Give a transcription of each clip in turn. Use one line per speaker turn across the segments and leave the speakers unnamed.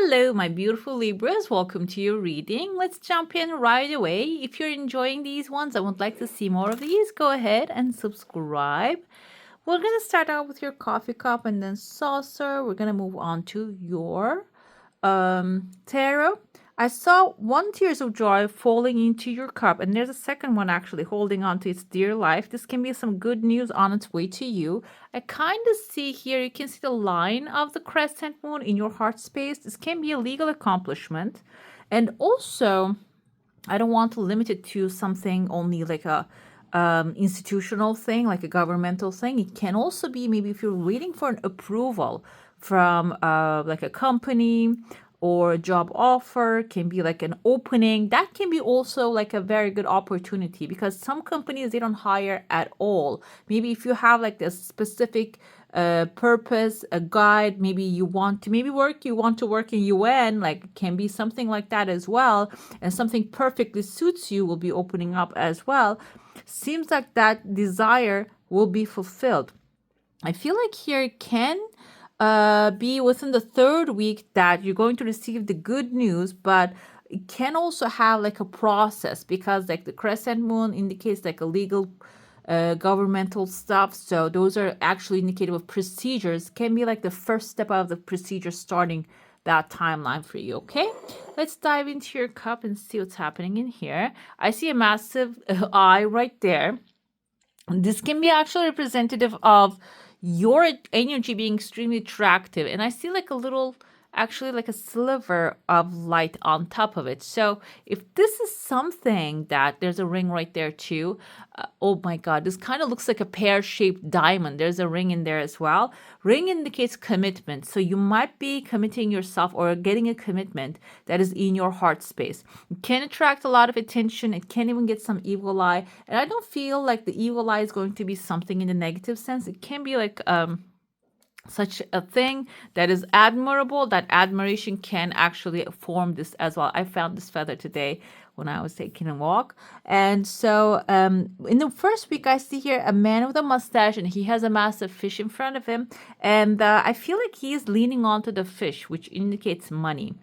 Hello, my beautiful Libras. Welcome to your reading. Let's jump in right away. If you're enjoying these ones and would like to see more of these, go ahead and subscribe. We're going to start out with your coffee cup and then saucer. We're going to move on to your tarot. I saw one tears of joy falling into your cup, and there's a second one actually holding on to its dear life. This can be some good news on its way to you. I kind of see here, you can see the line of the crescent moon in your heart space. This can be a legal accomplishment. And also, I don't want to limit it to something only like a institutional thing, like a governmental thing. It can also be maybe if you're waiting for an approval from like a company or a job offer, can be like an opening. That can be also like a very good opportunity because some companies, they don't hire at all. Maybe if you have like a specific purpose, a guide, maybe you want to work in UN, like it can be something like that as well. And something perfectly suits you will be opening up as well. Seems like that desire will be fulfilled. I feel like here it can be within the third week that you're going to receive the good news, but it can also have like a process because like the crescent moon indicates like a legal governmental stuff. So those are actually indicative of procedures. Can be like the first step of the procedure starting that timeline for you. Okay, let's dive into your cup and see what's happening in here. I see a massive eye right there. This can be actually representative of your energy being extremely attractive. And I see like a little, actually like a sliver of light on top of it. So if this is something that there's a ring right there too. Oh my God, this kind of looks like a pear-shaped diamond. There's a ring in there as well. Ring indicates commitment. So you might be committing yourself or getting a commitment that is in your heart space. It can attract a lot of attention. It can even get some evil eye. And I don't feel like the evil eye is going to be something in the negative sense. It can be like such a thing that is admirable. That admiration can actually form this as well. I found this feather today when I was taking a walk. And so in the first week, I see here a man with a mustache and he has a massive fish in front of him. And I feel like he is leaning onto the fish, which indicates money.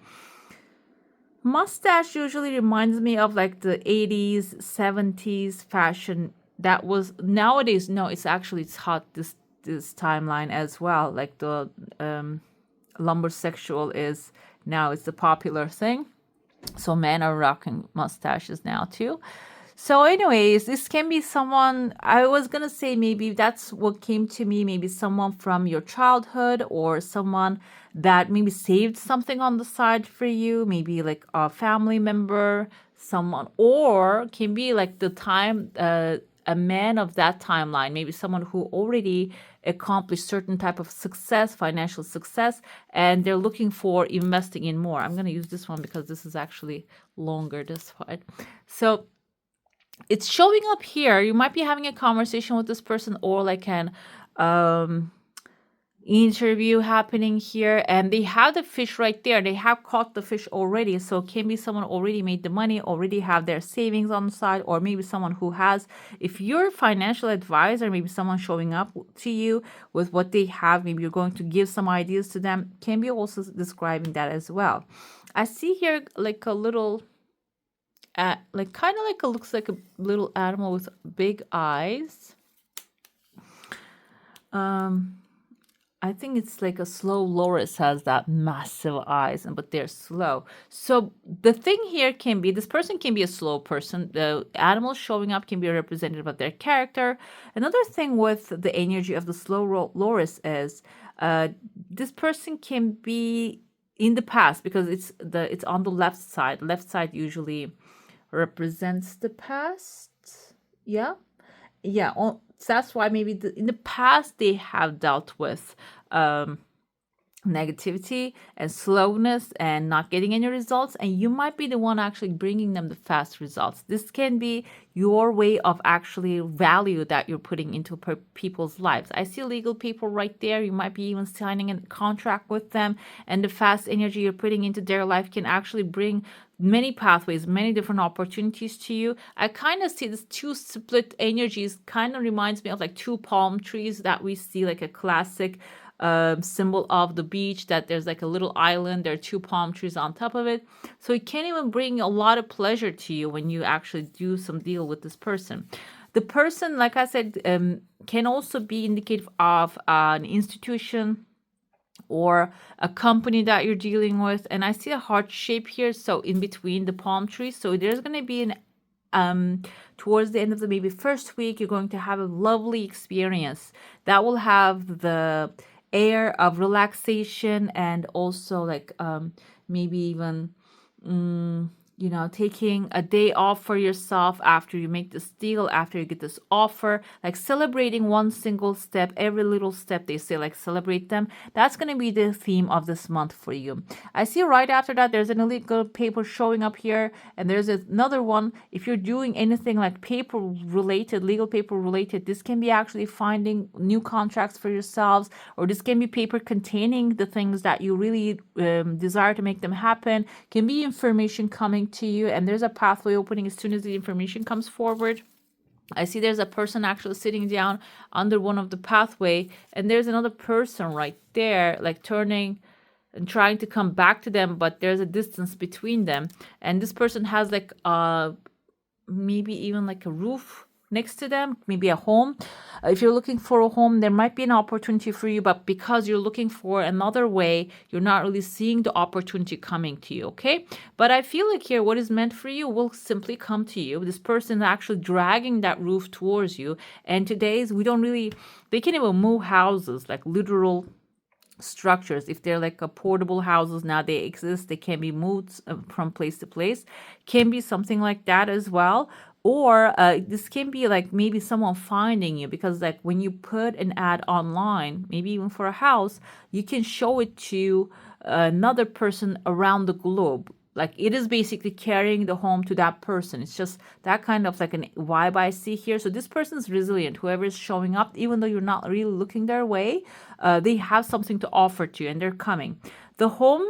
Mustache usually reminds me of like the 80s, 70s fashion that was nowadays. No, it's hot this timeline as well. Like the lumbersexual is now, it's the popular thing. So men are rocking mustaches now too. So anyways, this can be someone, I was gonna say maybe that's what came to me, maybe someone from your childhood or someone that maybe saved something on the side for you, maybe like a family member, someone, or can be like the time, a man of that timeline, maybe someone who already accomplished certain type of success, financial success, and they're looking for investing in more. I'm going to use this one because this is actually longer, this part. So it's showing up here. You might be having a conversation with this person or like an interview happening here, and they have the fish right there. They have caught the fish already. So it can be someone already made the money, already have their savings on the side, or maybe someone who has, if you're a financial advisor, maybe someone showing up to you with what they have, maybe you're going to give some ideas to them, can be also describing that as well. I see here like a little like kind of like looks like a little animal with big eyes. I think it's like a slow loris has that massive eyes, but they're slow. So the thing here can be, this person can be a slow person. The animal showing up can be a representative of their character. Another thing with the energy of the slow loris is this person can be in the past because it's on the left side. Left side usually represents the past. Yeah. Yeah. That's why maybe in the past they have dealt with negativity and slowness and not getting any results, and you might be the one actually bringing them the fast results. This can be your way of actually value that you're putting into people's lives. I see legal people right there. You might be even signing a contract with them, and the fast energy you're putting into their life can actually bring many pathways, many different opportunities to you. I kind of see this two split energies, kind of reminds me of like two palm trees that we see, like a classic symbol of the beach, that there's like a little island, there are two palm trees on top of it. So it can even bring a lot of pleasure to you when you actually do some deal with this person. The person, like I said, can also be indicative of an institution or a company that you're dealing with. And I see a heart shape here, so in between the palm trees. So there's going to be an towards the end of the maybe first week, you're going to have a lovely experience that will have the air of relaxation, and also like maybe even taking a day off for yourself after you make this deal, after you get this offer, like celebrating one single step, every little step they say, like celebrate them. That's going to be the theme of this month for you. I see right after that, there's an illegal paper showing up here, and there's another one. If you're doing anything like paper related, legal paper related, this can be actually finding new contracts for yourselves, or this can be paper containing the things that you really desire to make them happen. Can be information coming to you, and there's a pathway opening as soon as the information comes forward. I see there's a person actually sitting down under one of the pathway, and there's another person right there, like turning and trying to come back to them, but there's a distance between them. And this person has like maybe even like a roof next to them, maybe a home. If you're looking for a home, there might be an opportunity for you, but because you're looking for another way, you're not really seeing the opportunity coming to you, okay? But I feel like here, what is meant for you will simply come to you. This person is actually dragging that roof towards you. And today's, they can even move houses, like literal structures. If they're like a portable houses now, they exist, they can be moved from place to place, can be something like that as well. Or this can be like maybe someone finding you, because like when you put an ad online, maybe even for a house, you can show it to another person around the globe. Like it is basically carrying the home to that person. It's just that kind of like an vibe I see here. So this person's resilient. Whoever is showing up, even though you're not really looking their way, they have something to offer to you, and they're coming. The home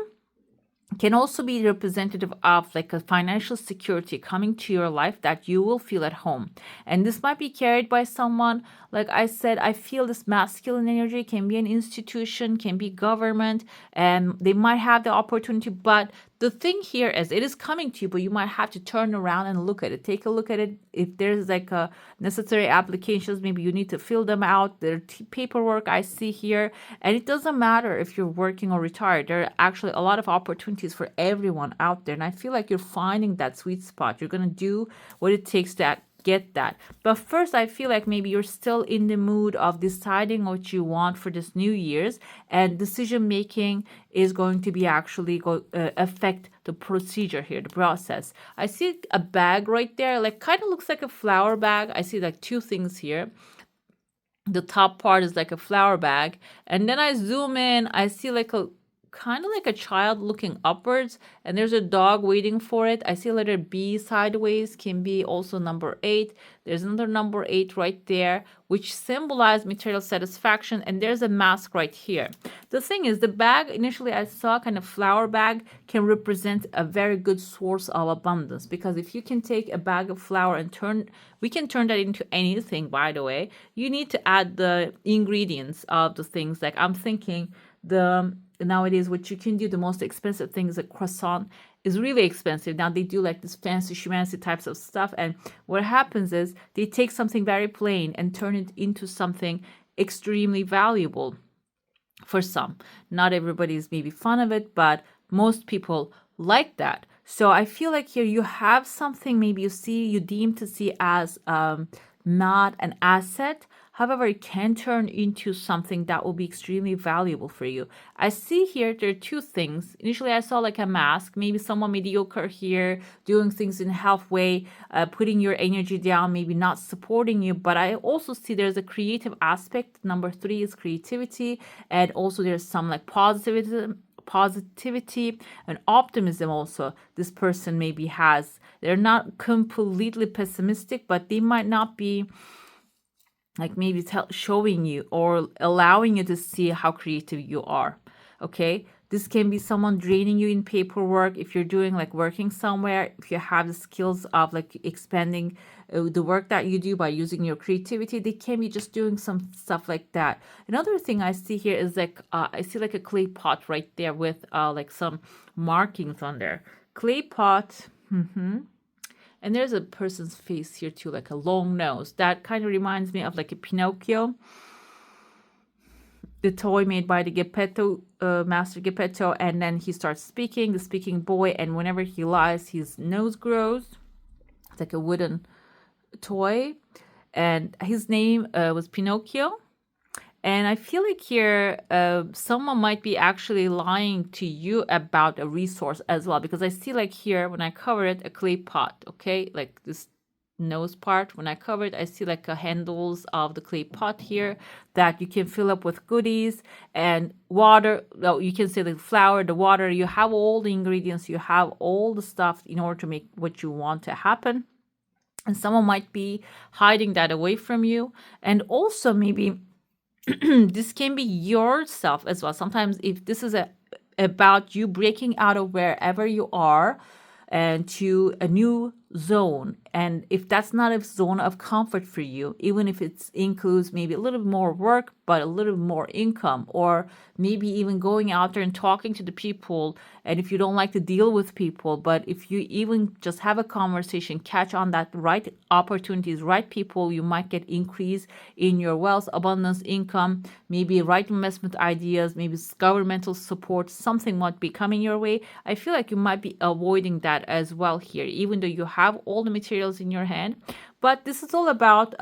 can also be representative of like a financial security coming to your life that you will feel at home. And this might be carried by someone. Like I said, I feel this masculine energy can be an institution, can be government, and they might have the opportunity. But the thing here is it is coming to you, but you might have to turn around and look at it. Take a look at it. If there's like a necessary applications, maybe you need to fill them out. There's paperwork I see here. And it doesn't matter if you're working or retired. There are actually a lot of opportunities for everyone out there. And I feel like you're finding that sweet spot. You're going to do what it takes to get that. But first, I feel like maybe you're still in the mood of deciding what you want for this New Year's, and decision making is going to be actually affect the procedure here, the process. I see a bag right there, like kind of looks like a flower bag. I see like two things here. The top part is like a flower bag, and then I zoom in, I see like a kind of like a child looking upwards, and there's a dog waiting for it. I see a letter B sideways, can be also number 8. There's another number 8 right there, which symbolize material satisfaction, and there's a mask right here. The thing is, the bag initially I saw kind of flower bag can represent a very good source of abundance, because if you can take a bag of flour and we can turn that into anything, by the way. You need to add the ingredients of the things. Like I'm thinking nowadays what you can do, the most expensive thing is a croissant is really expensive. Now they do like this fancy schmancy types of stuff, and what happens is they take something very plain and turn it into something extremely valuable for some. Not everybody's maybe fond of it, but most people like that. So I feel like here you have something maybe you deem to see as not an asset. However, it can turn into something that will be extremely valuable for you. I see here there are two things. Initially, I saw like a mask, maybe someone mediocre here, doing things in halfway, putting your energy down, maybe not supporting you. But I also see there's a creative aspect. Number 3 is creativity. And also there's some like positivity and optimism also this person maybe has. They're not completely pessimistic, but they might not be like maybe showing you or allowing you to see how creative you are. Okay, This can be someone draining you in paperwork. If you're doing like working somewhere, if you have the skills of like expanding the work that you do by using your creativity, they can be just doing some stuff like that. Another thing I see here is like I see like a clay pot right there with like some markings on there. Clay pot. And there's a person's face here too, like a long nose. That kind of reminds me of like a Pinocchio, the toy made by the Geppetto, Master Geppetto. And then he starts speaking, the speaking boy, and whenever he lies, his nose grows. It's like a wooden toy. And his name was Pinocchio. And I feel like here someone might be actually lying to you about a resource as well, because I see like here when I cover it, a clay pot, okay? Like this nose part, when I cover it, I see like handles of the clay pot here that you can fill up with goodies and water. Well, you can say the flour, the water, you have all the ingredients, you have all the stuff in order to make what you want to happen. And someone might be hiding that away from you. And also maybe this can be yourself as well. Sometimes if this is about you breaking out of wherever you are and to a new zone, and if that's not a zone of comfort for you, even if it includes maybe a little more work but a little more income, or maybe even going out there and talking to the people, and if you don't like to deal with people, but if you even just have a conversation, catch on that right opportunities, right people, you might get increase in your wealth, abundance, income, maybe right investment ideas, maybe governmental support, something might be coming your way. I feel like you might be avoiding that as well here, even though you have all the materials in your hand. But this is all about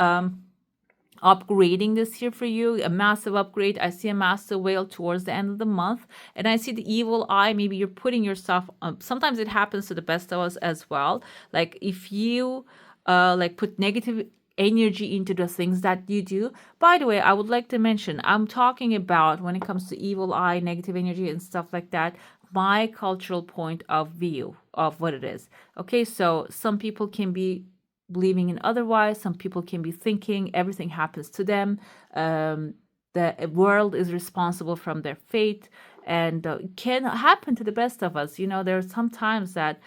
upgrading this here for you, a massive upgrade. I see a massive whale towards the end of the month, and I see the evil eye. Maybe you're putting yourself sometimes it happens to the best of us as well. Like if you like put negative energy into the things that you do. By the way, I would like to mention, I'm talking about when it comes to evil eye, negative energy and stuff like that, my cultural point of view of what it is. Okay, so some people can be believing in otherwise. Some people can be thinking everything happens to them. The world is responsible from their fate, and it can happen to the best of us. You know, there are some times that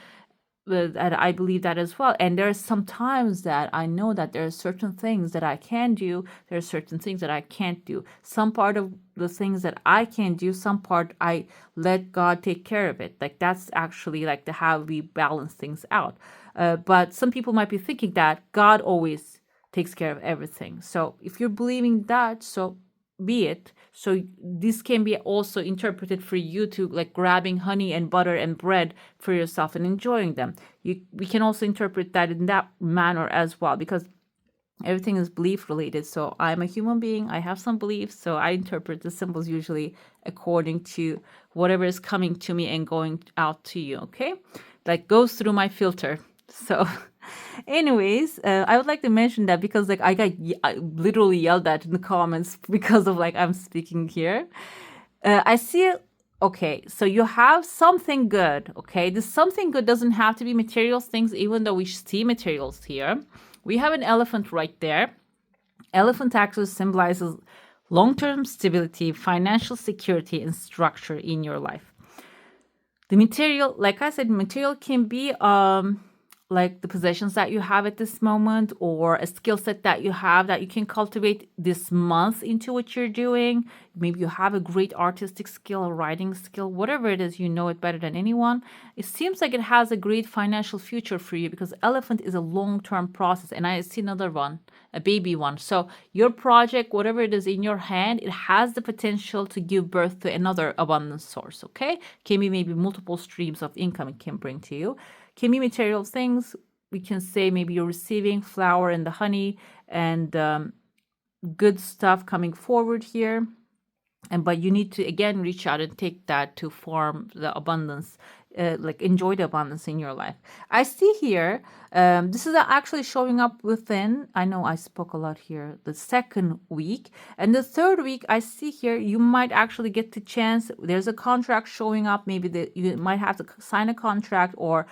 I believe that as well. And there are some times that I know that there are certain things that I can do. There are certain things that I can't do. Some part of the things that I can do, some part I let God take care of it. Like that's actually like the how we balance things out. But some people might be thinking that God always takes care of everything. So if you're believing that, so be it. So this can be also interpreted for you to like grabbing honey and butter and bread for yourself and enjoying them. We can also interpret that in that manner as well, because everything is belief related. So I'm a human being. I have some beliefs. So I interpret the symbols usually according to whatever is coming to me and going out to you. Okay. Like goes through my filter. So anyways, I would like to mention that because like I literally yelled at in the comments because of like I'm speaking here. I see it. Okay, so you have something good. Okay, this something good doesn't have to be material things, even though we see materials here. We have an elephant right there. Elephant actually symbolizes long-term stability, financial security, and structure in your life. The material, like I said, material can be like the possessions that you have at this moment, or a skill set that you have that you can cultivate this month into what you're doing. Maybe you have a great artistic skill, a writing skill, whatever it is, you know it better than anyone. It seems like it has a great financial future for you because elephant is a long-term process. And I see another one, a baby one. So your project, whatever it is in your hand, it has the potential to give birth to another abundance source, okay? Can be maybe multiple streams of income it can bring to you. Can be material things. We can say maybe you're receiving flour and the honey and good stuff coming forward here. But you need to again reach out and take that to form the abundance, like enjoy the abundance in your life. I see here, this is actually showing up within, I know I spoke a lot here, the second week. And the third week, I see here, you might actually get the chance, there's a contract showing up, maybe that you might have to sign a contract or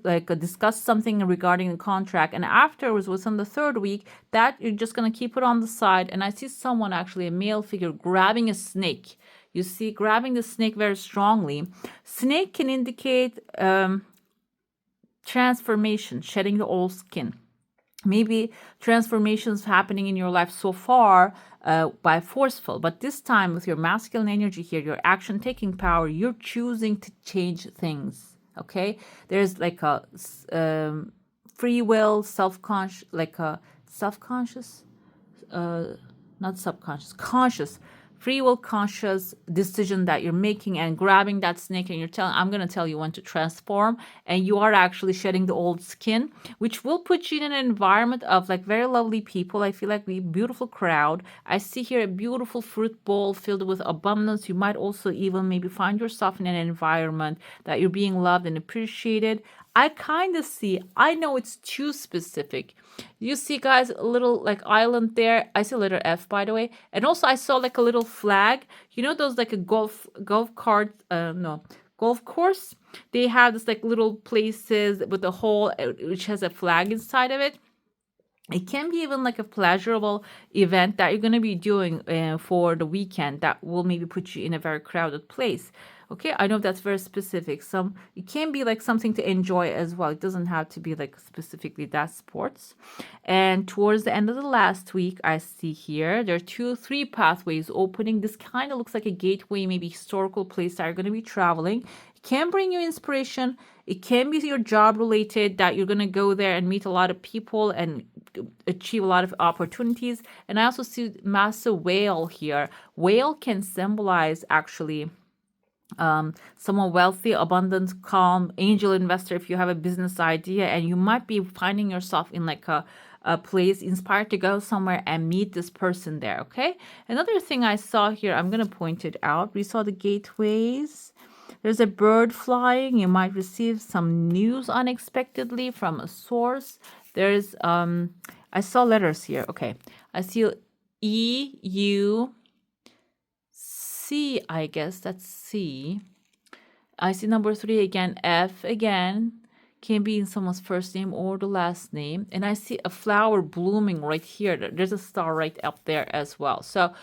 like discuss something regarding the contract. And afterwards, within the third week, that you're just going to keep it on the side. And I see someone actually, a male figure, grabbing a snake. You see, grabbing the snake very strongly. Snake can indicate transformation, shedding the old skin. Maybe transformations happening in your life so far by forceful, but this time with your masculine energy here, your action taking power, you're choosing to change things. Okay, there's like a free will, self-conscious, like a self-conscious, not subconscious, conscious, free will conscious decision that you're making and grabbing that snake, and you're telling, I'm going to tell you when to transform, and you are actually shedding the old skin, which will put you in an environment of like very lovely people. I feel like the beautiful crowd. I see here a beautiful fruit bowl filled with abundance. You might also even maybe find yourself in an environment that you're being loved and appreciated. I kind of see, I know it's too specific. You see, guys, a little like island there. I see a letter F, by the way. And also I saw like a little flag. You know those like a golf cart, golf course? They have this like little places with a hole which has a flag inside of it. It can be even like a pleasurable event that you're going to be doing for the weekend that will maybe put you in a very crowded place. Okay, I know that's very specific. It can be like something to enjoy as well. It doesn't have to be like specifically that sports. And towards the end of the last week, I see here there are 3 pathways opening. This kind of looks like a gateway, maybe historical place that you're going to be traveling. It can bring you inspiration. It can be your job related that you're going to go there and meet a lot of people and achieve a lot of opportunities. And I also see massive whale here. Whale can symbolize actually someone wealthy, abundant, calm, angel investor if you have a business idea, and you might be finding yourself in like a place inspired to go somewhere and meet this person there. Okay, another thing I saw here, I'm going to point it out. We saw the gateways. There's a bird flying. You might receive some news unexpectedly from a source. There's I saw letters here. Okay, I see E, U, C, I guess that's C. I see number 3 again, F again. Can be in someone's first name or the last name. And I see a flower blooming right here. There's a star right up there as well. So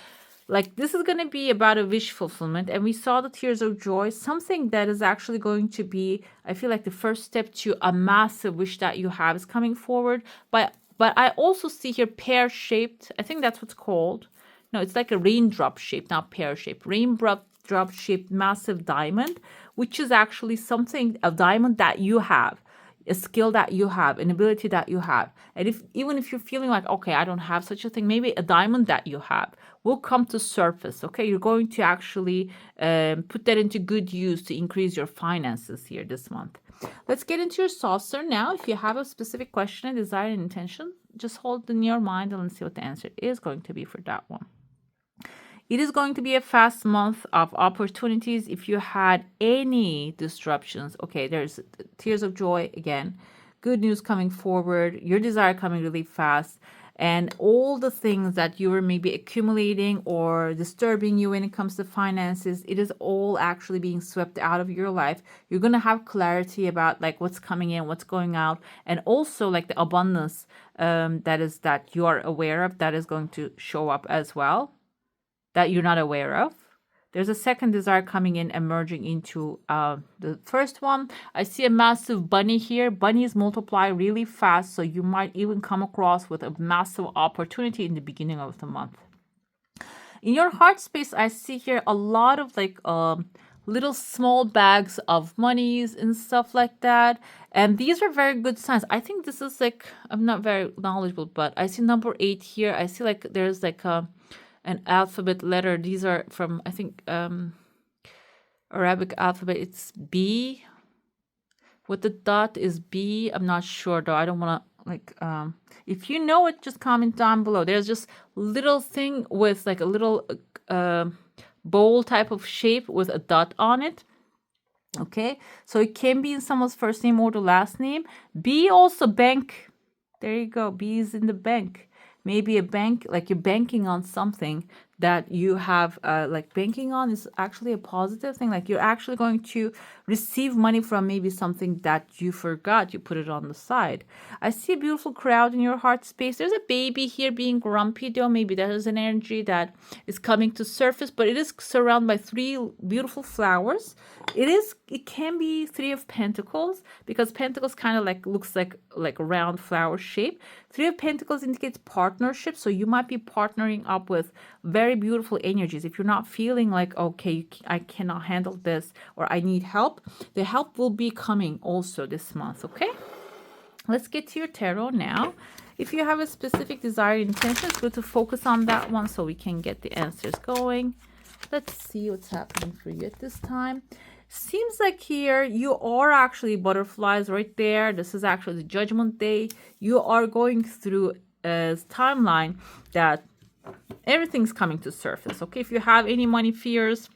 like this is going to be about a wish fulfillment. And we saw the tears of joy, something that is actually going to be, I feel like the first step to a massive wish that you have is coming forward. But I also see here pear-shaped. I think that's what's called. No, it's like a raindrop shape, not pear shape. Raindrop shaped massive diamond, which is actually something, a diamond that you have, a skill that you have, an ability that you have. And even if you're feeling like, okay, I don't have such a thing, maybe a diamond that you have will come to surface. Okay, you're going to actually put that into good use to increase your finances here this month. Let's get into your saucer now. If you have a specific question, a desire, and intention, just hold it in your mind and let's see what the answer is going to be for that one. It is going to be a fast month of opportunities. If you had any disruptions, okay, there's tears of joy again, good news coming forward, your desire coming really fast, and all the things that you were maybe accumulating or disturbing you when it comes to finances, it is all actually being swept out of your life. You're going to have clarity about like what's coming in, what's going out, and also like the abundance that you are aware of that is going to show up as well, that you're not aware of. There's a second desire coming in, emerging into the first one. I see a massive bunny here. Bunnies multiply really fast, so you might even come across with a massive opportunity in the beginning of the month. In your heart space, I see here a lot of like little small bags of monies and stuff like that. And these are very good signs. I think this is like, I'm not very knowledgeable, but I see number 8 here. I see like there's like an alphabet letter. These are from, I think, Arabic alphabet. It's B. What the dot is B. I'm not sure though. I don't want to like, if you know it, just comment down below. There's just little thing with like a little bowl type of shape with a dot on it. Okay. So it can be in someone's first name or the last name. B also bank. There you go. B is in the bank. Maybe a bank, like you're banking on something that you have like banking on is actually a positive thing. Like you're actually going to receive money from maybe something that you forgot, you put it on the side. I see a beautiful crowd in your heart space. There's a baby here being grumpy though. Maybe there is an energy that is coming to surface, but it is surrounded by three beautiful flowers. It can be Three of Pentacles, because Pentacles kind of like looks like a round flower shape. Three of Pentacles indicates partnership, so you might be partnering up with very beautiful energies. If you're not feeling like, okay, I cannot handle this, or I need help, the help will be coming also this month. Okay, let's get to your tarot now. If you have a specific desired intention, it's good to focus on that one so we can get the answers going. Let's see what's happening for you at this time. Seems like here you are actually butterflies right there. This is actually the Judgment Day. You are going through a timeline that everything's coming to surface. Okay, if you have any money fears,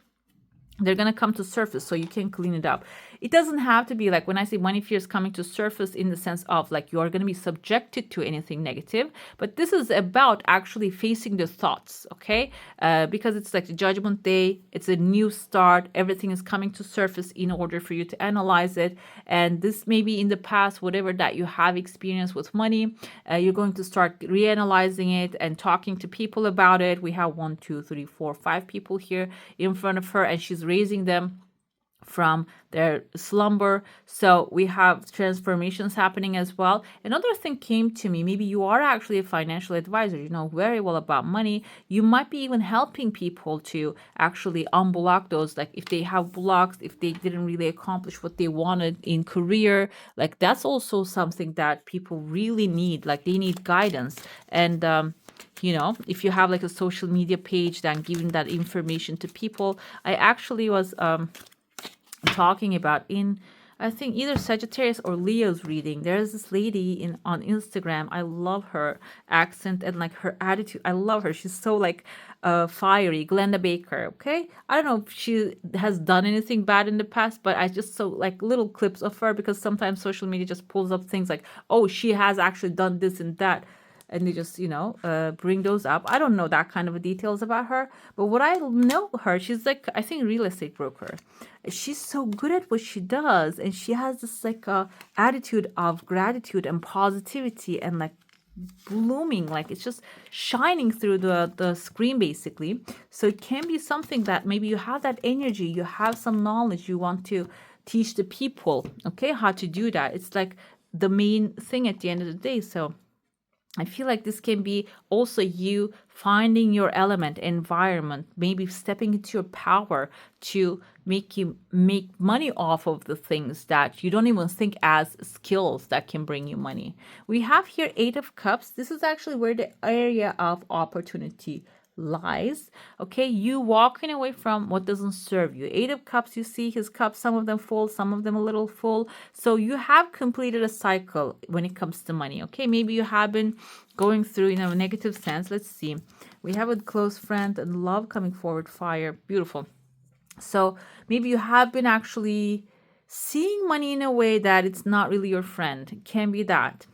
they're going to come to surface so you can clean it up. It doesn't have to be like, when I say money fears coming to surface in the sense of like you are going to be subjected to anything negative, but this is about actually facing the thoughts, okay? Because it's like the Judgment Day, it's a new start, everything is coming to surface in order for you to analyze it. And this may be in the past, whatever that you have experienced with money, you're going to start reanalyzing it and talking to people about it. We have 1, 2, 3, 4, 5 people here in front of her, and she's raising them from their slumber. So we have transformations happening as well. Another thing came to me, maybe you are actually a financial advisor, you know very well about money. You might be even helping people to actually unblock those, like if they have blocks, if they didn't really accomplish what they wanted in career, like that's also something that people really need, like they need guidance. And you know, if you have like a social media page, then giving that information to people. I actually was talking about in, I think, either Sagittarius or Leo's reading. There's this lady on Instagram. I love her accent and like her attitude. I love her. She's so like fiery. Glenda Baker. Okay, I don't know if she has done anything bad in the past, but I just saw like little clips of her, because sometimes social media just pulls up things like, oh, she has actually done this and that, and they just, you know, bring those up. I don't know that kind of details about her, but what I know her, she's like, I think, real estate broker. She's so good at what she does, and she has this like attitude of gratitude and positivity and like blooming, like it's just shining through the screen basically. So it can be something that maybe you have that energy, you have some knowledge, you want to teach the people, okay, how to do that. It's like the main thing at the end of the day. So I feel like this can be also you finding your element, environment, maybe stepping into your power to make you make money off of the things that you don't even think as skills that can bring you money. We have here 8 of Cups. This is actually where the area of opportunity lies. Okay, you walking away from what doesn't serve you. 8 of Cups, you see his cups, some of them full, some of them a little full. So you have completed a cycle when it comes to money. Okay, maybe you have been going through in a negative sense. Let's see. We have a close friend and love coming forward, fire. Beautiful. So maybe you have been actually seeing money in a way that it's not really your friend. It can be that.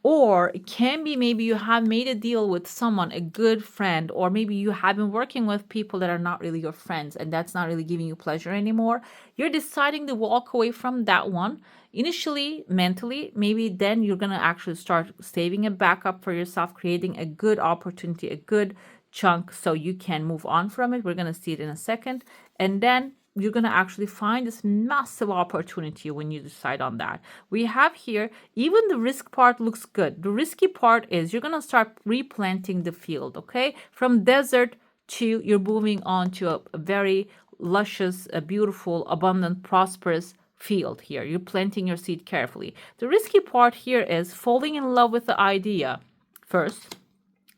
Or it can be maybe you have made a deal with someone, a good friend, or maybe you have been working with people that are not really your friends, and that's not really giving you pleasure anymore. You're deciding to walk away from that one. Initially, mentally, maybe then you're going to actually start saving a backup for yourself, creating a good opportunity, a good chunk so you can move on from it. We're going to see it in a second. And then you're going to actually find this massive opportunity when you decide on that. We have here, even the risk part looks good. The risky part is you're going to start replanting the field, okay? From desert to you're moving on to a very luscious, beautiful, abundant, prosperous field here. You're planting your seed carefully. The risky part here is falling in love with the idea first.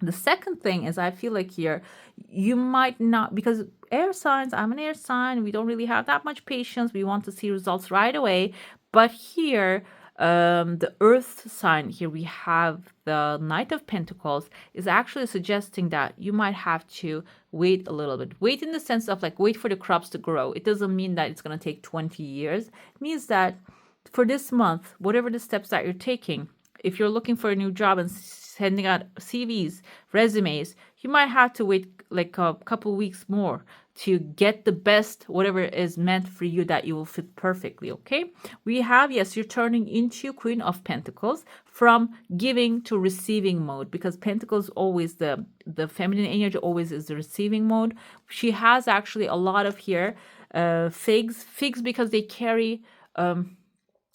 The second thing is, I feel like here you might not, because air signs, I'm an air sign, we don't really have that much patience. We want to see results right away. But here, the earth sign, here we have the Knight of Pentacles, is actually suggesting that you might have to wait a little bit. Wait in the sense of like wait for the crops to grow. It doesn't mean that it's going to take 20 years. It means that for this month, whatever the steps that you're taking, if you're looking for a new job and sending out CVs, resumes, you might have to wait like a couple weeks more to get the best, whatever is meant for you that you will fit perfectly, okay? We have, yes, you're turning into Queen of Pentacles from giving to receiving mode, because Pentacles always, the feminine energy always is the receiving mode. She has actually a lot of here figs because they carry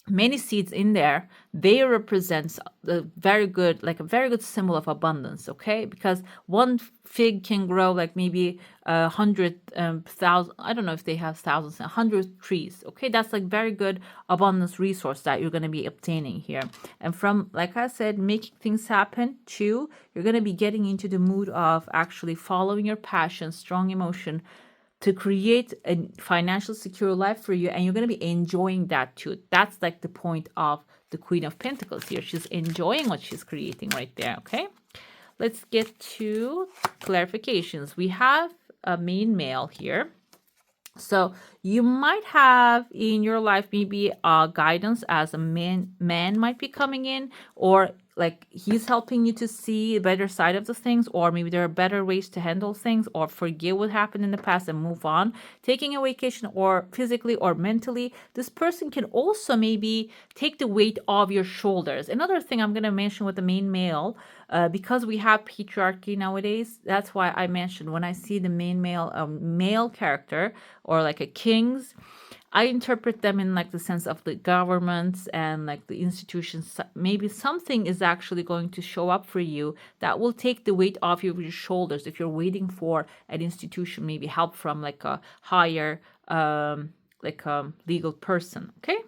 many seeds in there. They represent a very good, like a very good symbol of abundance, okay? Because one fig can grow like maybe 100,000, I don't know if they have thousands, 100 trees, okay? That's like very good abundance resource that you're going to be obtaining here. And from, like I said, making things happen to, you're going to be getting into the mood of actually following your passion, strong emotion, to create a financial secure life for you, and you're going to be enjoying that too. That's like the point of the Queen of Pentacles here. She's enjoying what she's creating right there, okay? Let's get to clarifications. We have a main male here. So you might have in your life maybe guidance as a man might be coming in, or like he's helping you to see a better side of the things, or maybe there are better ways to handle things, or forget what happened in the past and move on. Taking a vacation, or physically or mentally, this person can also maybe take the weight off your shoulders. Another thing I'm going to mention with the main male, because we have patriarchy nowadays, that's why I mentioned when I see the main male, male character, or like a king's, I interpret them in like the sense of the governments and like the institutions. Maybe something is actually going to show up for you that will take the weight off your shoulders if you're waiting for an institution, maybe help from like a higher legal person, okay?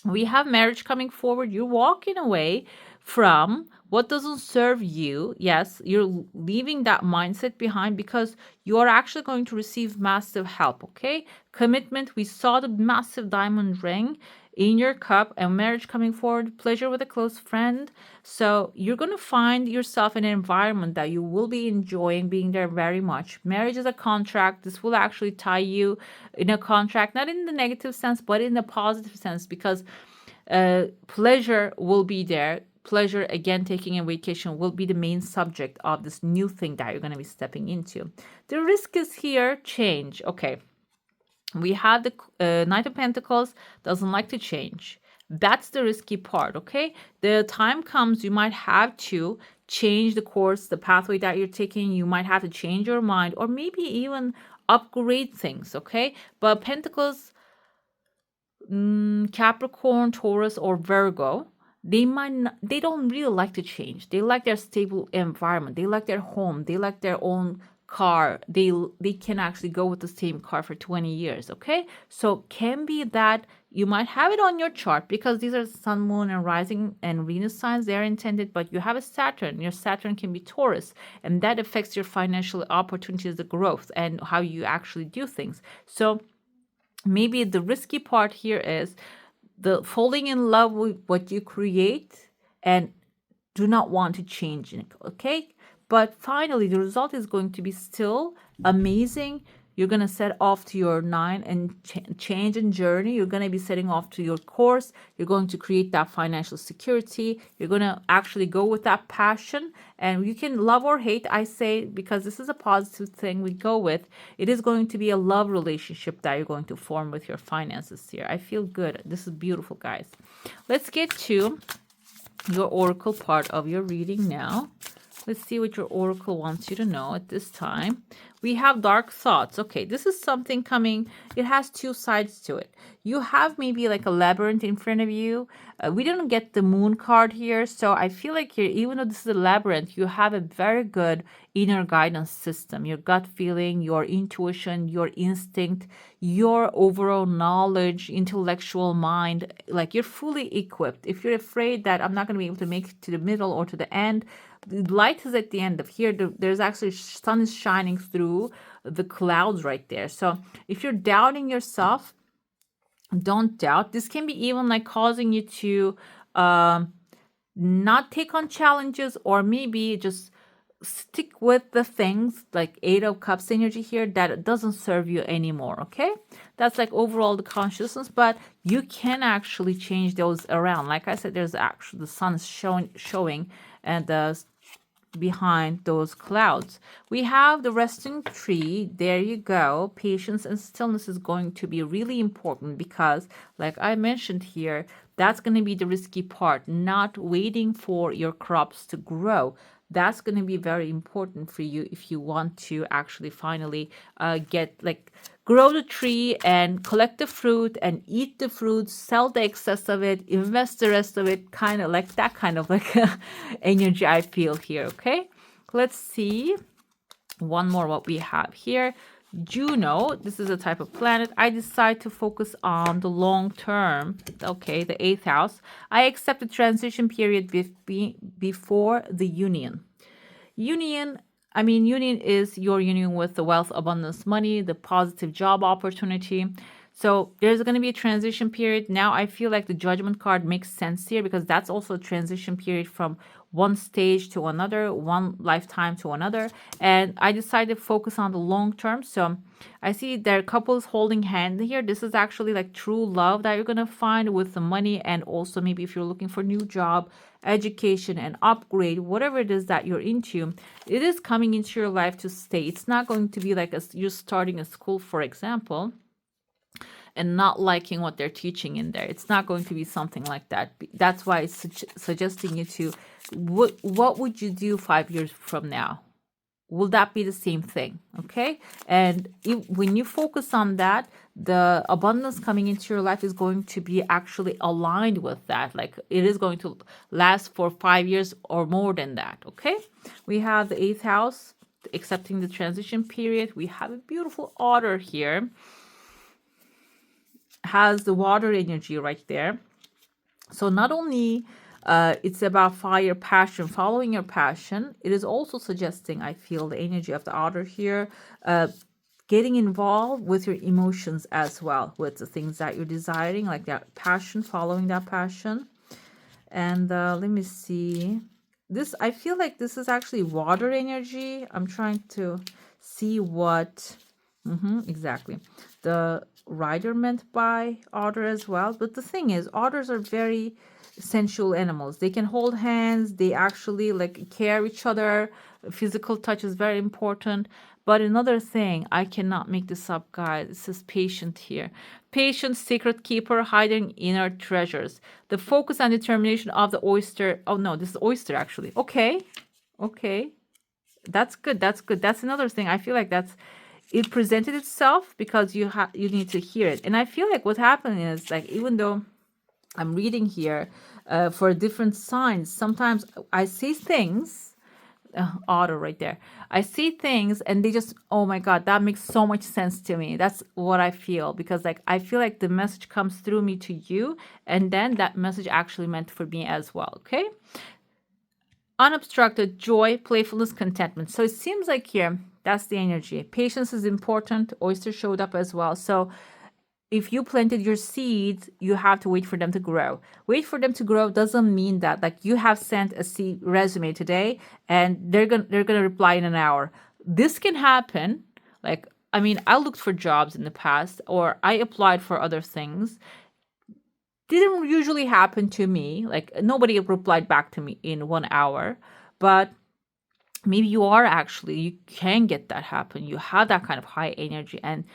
We have marriage coming forward. You're walking away from what doesn't serve you. Yes, you're leaving that mindset behind because you are actually going to receive massive help, okay? Commitment. We saw the massive diamond ring in your cup, and marriage coming forward, pleasure with a close friend. So you're going to find yourself in an environment that you will be enjoying being there very much. Marriage is a contract. This will actually tie you in a contract, not in the negative sense, but in the positive sense, because pleasure will be there. Pleasure, again, taking a vacation will be the main subject of this new thing that you're going to be stepping into. The risk is here, change. Okay. We have the Knight of Pentacles, doesn't like to change. That's the risky part, okay? The time comes, you might have to change the course, the pathway that you're taking. You might have to change your mind, or maybe even upgrade things, okay? But Pentacles, Capricorn, Taurus, or Virgo, they don't really like to change. They like their stable environment. They like their home. They like their own car. They can actually go with the same car for 20 years, okay? So can be that you might have it on your chart, because these are sun, moon, and rising and Venus signs. They're intended, but you have a Saturn. Your Saturn can be Taurus, and that affects your financial opportunities, the growth, and how you actually do things. So maybe the risky part here is the falling in love with what you create and do not want to change it, okay? But finally, the result is going to be still amazing. You're going to set off to your 9 and change and journey. You're going to be setting off to your course. You're going to create that financial security. You're going to actually go with that passion. And you can love or hate, I say, because this is a positive thing we go with. It is going to be a love relationship that you're going to form with your finances here. I feel good. This is beautiful, guys. Let's get to your oracle part of your reading now. Let's see what your oracle wants you to know at this time. We have dark thoughts. Okay, this is something coming. It has two sides to it. You have maybe like a labyrinth in front of you. We didn't get the moon card here, so I feel like here, even though this is a labyrinth, you have a very good inner guidance system. Your gut feeling, your intuition, your instinct, your overall knowledge, intellectual mind. Like you're fully equipped. If you're afraid that I'm not going to be able to make it to the middle or to the end, the light is at the end of here. There's actually sun is shining through the clouds right there. So if you're doubting yourself, don't doubt. This can be even like causing you to not take on challenges, or maybe just stick with the things like Eight of Cups energy here that doesn't serve you anymore. Okay, that's like overall the consciousness, but you can actually change those around. Like I said, there's actually the sun is showing and the behind those clouds. We have the resting tree. There you go. Patience and stillness is going to be really important because, like I mentioned here, that's going to be the risky part, not waiting for your crops to grow. That's going to be very important for you if you want to actually finally get like grow the tree and collect the fruit and eat the fruit, sell the excess of it, invest the rest of it, kind of like that kind of like energy I feel here. Okay, let's see one more what we have here. Juno, this is a type of planet. I decide to focus on the long term. Okay, the 8th house. I accept the transition period before the union. Union is your union with the wealth, abundance, money, the positive job opportunity. So there's going to be a transition period. Now I feel like the judgment card makes sense here because that's also a transition period from one stage to another, one lifetime to another. And I decided to focus on the long term. So I see there are couples holding hands here. This is actually like true love that you're going to find with the money. And also maybe if you're looking for a new job, education and upgrade, whatever it is that you're into, it is coming into your life to stay. It's not going to be like you're starting a school, for example, and not liking what they're teaching in there. It's not going to be something like that. That's why it's suggesting you to, what would you do 5 years from now? Will that be the same thing? Okay. And when you focus on that, the abundance coming into your life is going to be actually aligned with that. Like it is going to last for 5 years or more than that. Okay. We have the 8th house, accepting the transition period. We have a beautiful otter here. Has the water energy right there. So not only it's about fire, passion, following your passion, it is also suggesting, I feel, the energy of the otter here, getting involved with your emotions as well, with the things that you're desiring, like that passion, following that passion. And let me see. This, I feel like this is actually water energy. I'm trying to see what exactly the rider meant by otter as well. But the thing is, otters are very sensual animals. They can hold hands. They actually like care each other. Physical touch is very important. But another thing, I cannot make this up, guys. This is patient here. Patient, secret keeper, hiding inner treasures. The focus and determination of the oyster. Oh no, this is oyster actually. Okay. That's good. That's another thing. I feel like it presented itself because you need to hear it. And I feel like what happened is, like, even though I'm reading here for different signs, sometimes I see things, otter right there. I see things and they just, oh my God, that makes so much sense to me. That's what I feel, because like I feel like the message comes through me to you, and then that message actually meant for me as well. Okay. Unobstructed joy, playfulness, contentment. So it seems like here, that's the energy. Patience is important. Oyster showed up as well. So if you planted your seeds, you have to wait for them to grow. Wait for them to grow doesn't mean that like you have sent a seed resume today and they're gonna reply in an hour. This can happen. Like, I mean, I looked for jobs in the past, or I applied for other things. Didn't usually happen to me. Like nobody replied back to me in 1 hour, but maybe you can get that happen. You have that kind of high energy and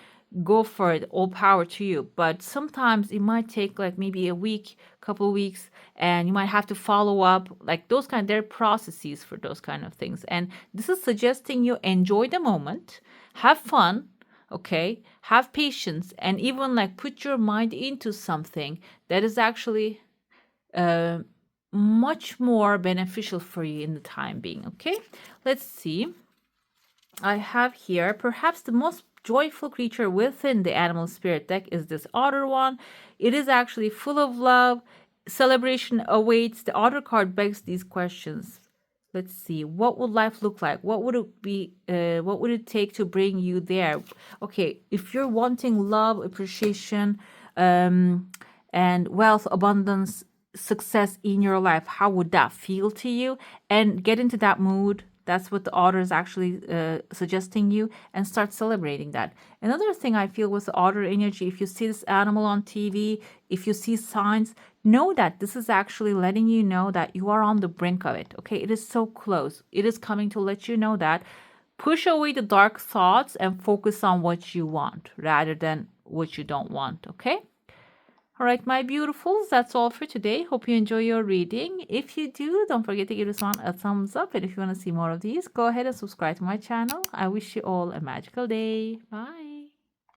go for it. All power to you. But sometimes it might take like maybe a week, couple of weeks, and you might have to follow up. Like those kind, there are processes for those kind of things. And this is suggesting you enjoy the moment, have fun, okay, have patience, and even like put your mind into something that is actually much more beneficial for you in the time being. Okay, let's see. I have here perhaps the most joyful creature within the animal spirit deck is this otter one. It is actually full of love. Celebration awaits. The otter card begs these questions. Let's see. What would life look like? What would it be? What would it take to bring you there? Okay, if you're wanting love, appreciation, and wealth, abundance, success in your life, how would that feel to you? And get into that mood. That's what the otter is actually suggesting you, and start celebrating that. Another thing I feel with the otter energy, if you see this animal on TV, if you see signs, know that this is actually letting you know that you are on the brink of it. Okay, it is so close. It is coming to let you know that push away the dark thoughts and focus on what you want rather than what you don't want. Okay. All right, my beautifuls, that's all for today. Hope you enjoy your reading. If you do, don't forget to give this one a thumbs up. And if you want to see more of these, go ahead and subscribe to my channel. I wish you all a magical day. Bye.